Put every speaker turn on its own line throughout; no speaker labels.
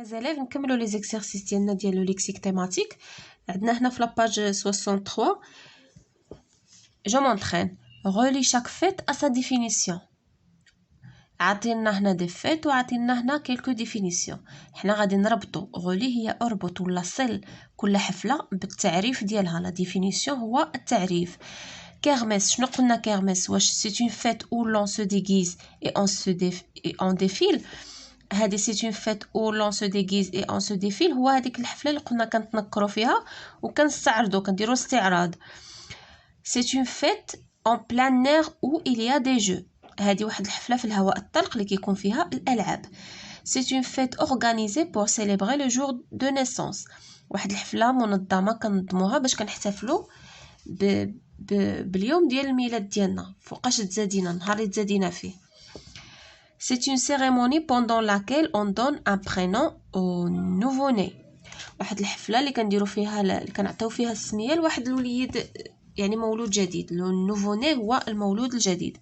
mes élèves نكملوا les exercices ديالنا ديال لو ليكسيك تيماتيك. عندنا هنا في لاباج 63 je m'entraîne relie chaque fête à sa définition. عطينا هنا دي فيت وعطينا هنا كيلكو ديفينيسيون. حنا غادي نربطوا غولي هي اربط ولا صل كل حفله بالتعريف ديالها. لا ديفينيسيون هو التعريف. كيرمس شنو قلنا؟ كيرمس واش سي اون فيت او لون سو ديغيز اي اون ديفيل. هذه سي اون فيت او لون سو ديغيز اي اون سو ديفيل هو هذيك الحفله اللي قلنا كنتنكروا فيها وكنستعرضوا كنديروا استعراض. سي اون فيت اون بلان اير او il y a des jeux. هذه واحد الحفله في الهواء الطلق اللي كيكون فيها الالعاب. سي اون فيت اورغانيزي بور سيليبري لو جور دو نيسونس. واحد الحفله منظمه كنظموها باش كنحتفلوا باليوم ديال الميلاد ديالنا. فوقاش تزادينا نهار اللي تزادينا فيه. C'est une cérémonie pendant laquelle on donne un prénom au nouveau-né. واحد الحفله اللي كنديروا فيها اللي كنعطيو فيها السميه لواحد الوليد يعني مولود جديد. لو nouveau-né هو المولود الجديد.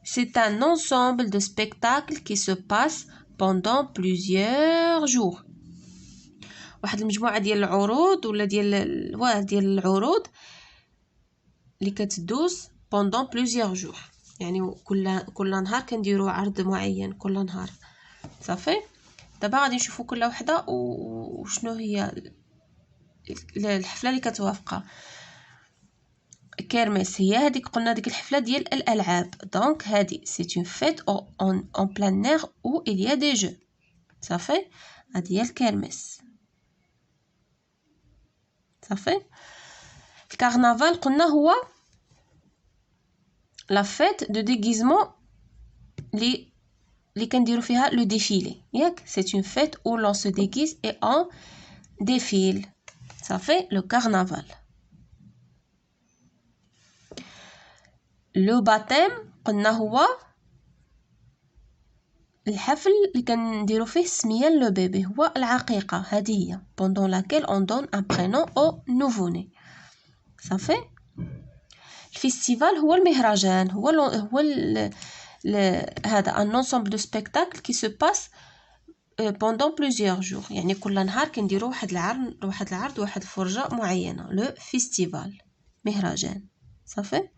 C'est un ensemble de spectacles qui se passent pendant plusieurs jours. واحد المجموعه ديال العروض ولا ديال العروض اللي كتدوز pendant plusieurs jours. يعني كل نهار كنديروا عرض معين كل نهار. صافي. دابا غادي نشوفوا كل وحده وشنو هي الحفله اللي كتوافقها. كيرمس هي هذيك قلنا ديك الحفله ديال الالعاب. دونك هذه سي اون فيت اون بلان اير او il y a des jeux. صافي. هذه هي الكيرمس. صافي. الكارنفال قلنا هو لا فيت دو ديغيزمون اللي كنديروا فيها لو ديفيلي ياك. سي اون فيت او لون سو ديغيز اي اون ديفيل. صافي. لو كارنفال. لو باتيم قلنا هو الحفل اللي كنديروا فيه السميه لو بيبي هو العقيقه. هذه هي pendant laquelle on donne un prénom au nouveau-né. صافي. الفيستيفال هو المهرجان هو هذا un ensemble de spectacles qui se passe pendant plusieurs jours. يعني كل نهار كنديروا واحد العرض واحد الفرجه معينه. لو فيستيفال مهرجان. صافي.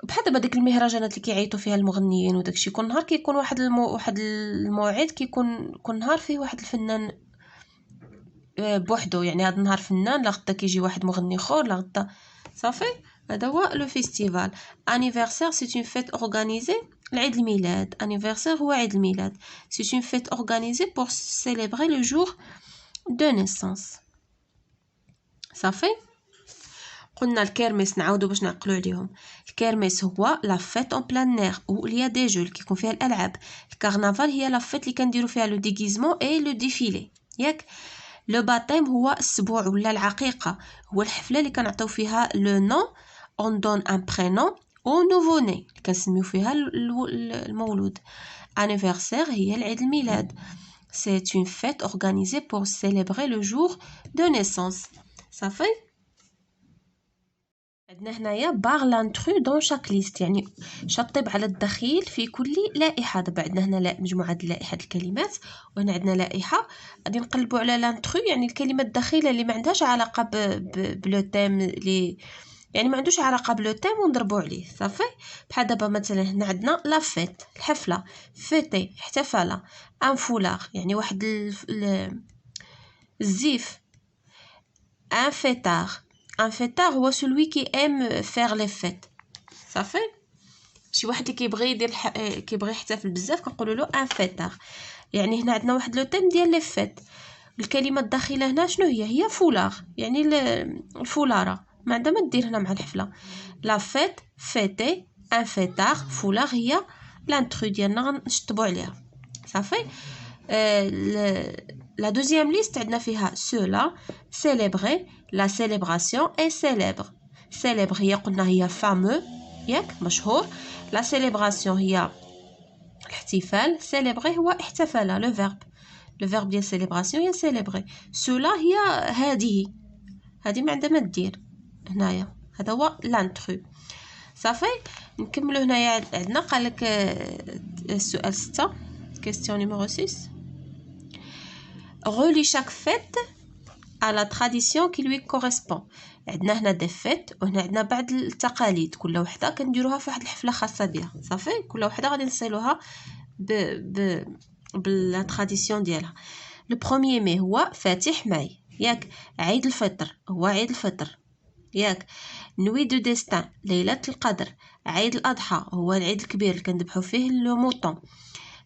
بحال دابا ديك المهرجانات اللي كيعيطوا فيها المغنيين وداكشي كل نهار كيكون واحد الموعد كل نهار فيه واحد الفنان بوحدو. يعني هذا النهار فنان لا غدا كيجي واحد مغني اخر لا غدا. صافي. هذا هو لو فيستيفال. انيفرسير سي اون فيت اورغانيزي العيد الميلاد. انيفرسير هو عيد الميلاد. سي اون فيت اورغانيزي بور سيليبري لو جور دو نيسونس. صافي. قلنا الكيرمس نعاودو باش نعقلو عليهم. الكيرمس هو لا فيت اون بلان اير او il y a des jeux كيكون فيها الالعاب. الكارنفال هي لا فيت اللي كنديرو فيها لو ديغيزمون اي لو ديفيلي ياك. لو باتيم هو السبوع ولا العقيقه. هو الحفله اللي كنعطيو فيها لو نون اون دون ان برينون او نوفو ني كنسميو فيها المولود. انيفرسير هي العيد الميلاد. سي اون فيت اورغانيزي بور سيليبري لو جور دو نيسونس. صافي. عندنا هنايا باغ لانترو دون شاك ليست يعني شطب على الدخيل في كل لائحه. دابا عندنا هنا مجموعه د لائحه الكلمات وهنا عندنا لائحه غادي نقلبوا على لانترو يعني الكلمه الدخيله اللي ما عندهاش علاقه بلو تيم اللي يعني ما عندوش علاقه بلو تيم ونضربوا عليه. صافي. بحال دابا مثلا هنا عندنا لا فيت الحفله. فيتي احتفل. ان فولار يعني واحد الزيف. ان فيتار. ان فيتار هو celui qui aime faire les fêtes. صافي. شي واحد اللي كيبغي يدير كيبغي يحتفل بزاف كنقولوا له ان فيتار. يعني هنا عندنا واحد لو تيم ديال لي فيت. الكلمه الداخله هنا شنو هي فولار يعني الفولاره ما عندها ما دير هنا مع الحفله. لا فيت فيتي ان فيتار فولار هي لانترو ديالنا غنشطبوا عليها. صافي. La deuxième liste عندنا فيها cela célébrer la célébration et célèbre. célèbre هي قلنا هي fameux ياك مشهور. la célébration هي الاحتفال. célébrer هو احتفل. le verbe ديال célébration هي célébrer. cela هي هذه ما عندها ما دير هنايا. هذا هو لانترو. صافي. نكملوا هنايا عندنا قالك السؤال 6 question numéro 6. Relie chaque fête à la tradition qui lui correspond. عندنا هنا دي فيت وهنا عندنا بعض التقاليد، كل وحده كنديروها في واحد الحفله خاصه بها. صافي، كل وحده غادي نصيلوها بلا تراديسيون ديالها. لو بروميير مي هو فاتح ماي، ياك. عيد الفطر هو عيد الفطر، ياك. نوي دو ديستان ليله القدر. عيد الاضحى هو العيد الكبير اللي كنذبحوا فيه لو موطون.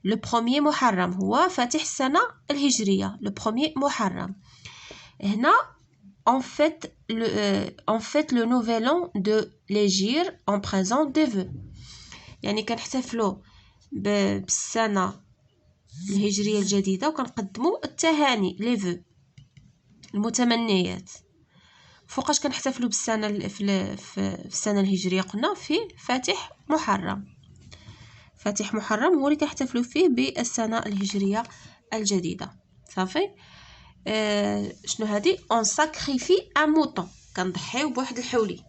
لو بروميير محرم هو فاتح السنه الهجريه، لو بروميير محرم. هنا on fête le nouvel an de l'Hégire en présent des vœux. يعني كنحتفلوا بالسنة الهجرية الجديدة وكنقدموا التهاني لي فو، المتمنيات. فوقاش كنحتفلوا بالسنة في السنة الهجرية؟ قلنا في فاتح محرم. فاتح محرم هو اللي كنحتفلوا فيه بالسنة الهجرية الجديدة. صافي. شنو هادي؟ اون ساكريفي ان موطون، كنضحيو بواحد الحولي.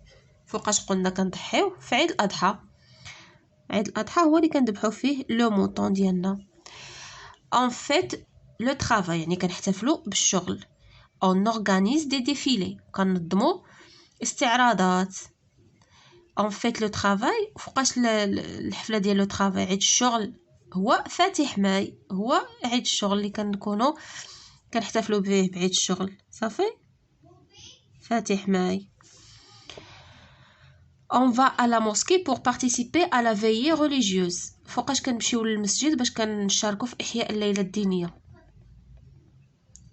فوقاش قلنا كنضحيو في عيد الاضحى. عيد الاضحى هو اللي كنذبحوا فيه لو موطون ديالنا. اون فيت لو طرافاي يعني كنحتفلوا بالشغل. اون اورغانيز دي ديفيلي كننظموا استعراضات. اون فيت لو طرافاي فوقاش الحفله ديال لو طرافاي عيد الشغل هو فاتح ماي، هو عيد الشغل اللي كنكونوا كنحتفلوا به بعيد الشغل. صافي، فاتح ماي. On va à la mosquée pour participer à la veillée religieuse. فوقاش كنمشيو للمسجد باش كنشاركوا في احياء الليله الدينيه.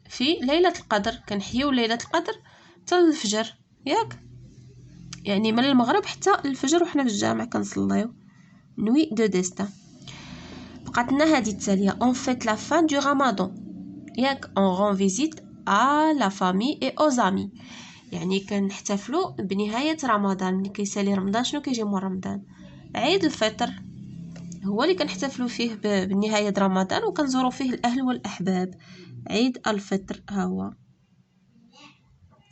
في ليله القدر كنحيوا ليله القدر حتى الفجر، ياك. يعني من المغرب حتى الفجر وحنا في الجامع كنصليو. نوي دو ديستان. بقات لنا هذه التاليه. on fête la fin du ramadan، ياك. on rend visite à la famille et aux amis. يعني كنحتفلوا بنهايه رمضان. ملي كيسالي رمضان شنو كيجي مور رمضان؟ عيد الفطر هو اللي كنحتفلوا فيه بنهايه رمضان وكنزوروا فيه الاهل والاحباب. عيد الفطر ها هو.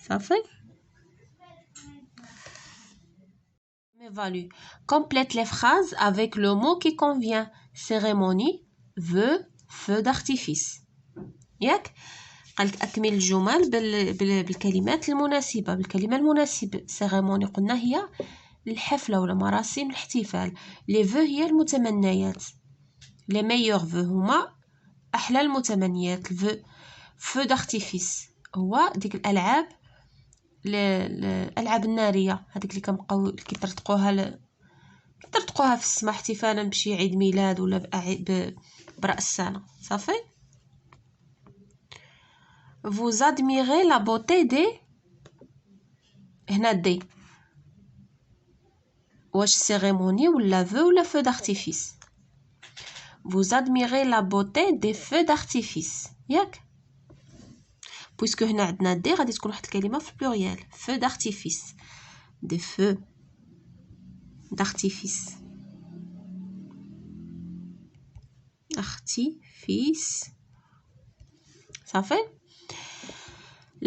صافي. Évalue. Complète les phrases avec le mot qui convient. Cérémonie, vœu, feu d'artifice. ياك. قالك أكمل الجمل بالكلمات المناسبة. بالكلمة المناسبة. سيريموني قلنا هي الحفلة ولا مراسم الاحتفال. لي فو هي المتمنيات. لي ميور فو هما أحلى المتمنيات. الفو فو دارتيفيس هو ديك الألعاب، الألعاب النارية هذيك اللي كنبقاو كيطرطقوها في السما احتفالا بشي عيد ميلاد ولا برأس السنة. صافي. Vous admirez la beauté des. هنا دي واش سيريموني ولا فو ولا فو دارتيفيس؟ Vous admirez la beauté des feux d'artifice، ياك. بويسكو هنا عندنا دي غادي تكون واحد الكلمه في بلوريال. فو دارتيفيس، دي فو d'artifice. Artifice. Ça fait.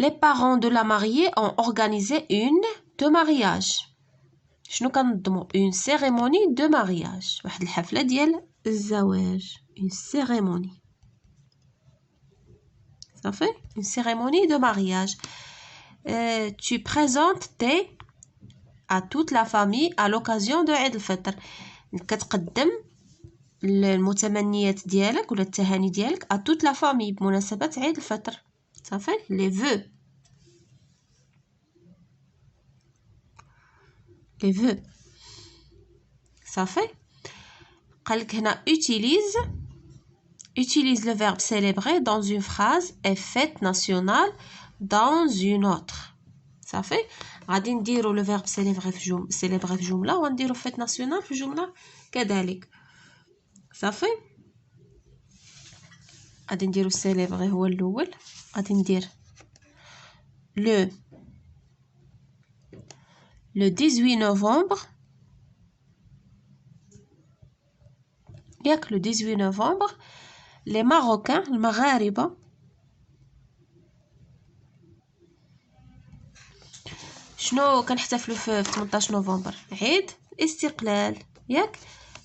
Les parents de la mariée ont organisé une de mariage. شنو كنظموا؟ une cérémonie de mariage. واحد الحفلة ديال الزواج. une cérémonie. Ça fait. une cérémonie de mariage. Tu présentes tes à toute la famille à l'occasion de عيد الفطر. كتقدم المتمنيات ديالك ولا التهاني ديالك à toute la famille بمناسبة عيد الفطر. صافي. les vœux. les vœux. صافي. قالك هنا utilise le verbe célébrer dans une phrase et fête nationale dans une autre. صافي. غادي نديرو لو فيرب سيليبري في جمله ونديرو فيت ناسيونال في جمله كذلك. صافي. غادي نديرو سيليبري هو الاول. غادي ندير le 18 نوفمبر، ياك. le 18 نوفمبر les Marocains المغاربه شنو كنحتفلوا في 18 نوفمبر؟ عيد الاستقلال، ياك.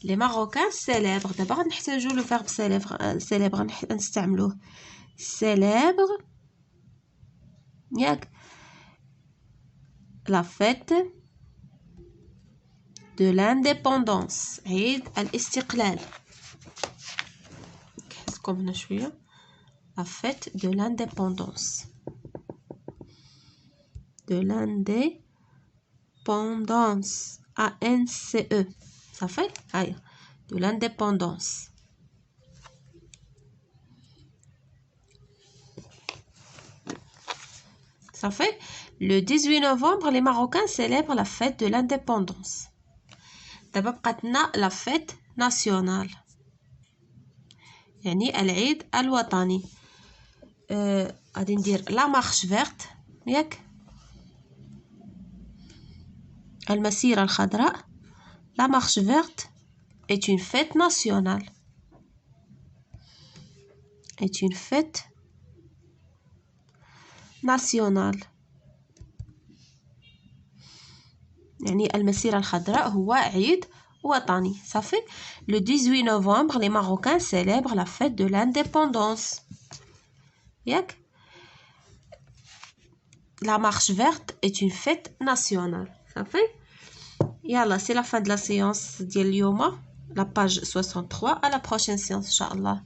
Les Marocains célèbrent. D'abord, نحتاجو le verbe célèbre نستعملوه. Célèbre ياك la fête de l'indépendance. عيد الاستقلال. نحسكم هنا شوية. La fête de l'indépendance. De l'indépendance. A-N-C-E. Ça fait? Aïe. De l'indépendance. Ça fait? Le 18 novembre, les Marocains célèbrent la fête de l'indépendance. D'abord, la fête nationale. يعني العيد الوطني. غادي ندير la marche verte. ياك؟ المسيرة الخضراء. La marche verte est une fête nationale. Est une fête nationale. يعني المسيرة الخضراء هو عيد وطني. صافي. Le 18 novembre, les Marocains célèbrent la fête de l'indépendance. ياك؟ La marche verte est une fête nationale. صافي. يلا c'est la fin de la séance ديال اليوم. La page 63. À la prochaine séance, Inch'Allah.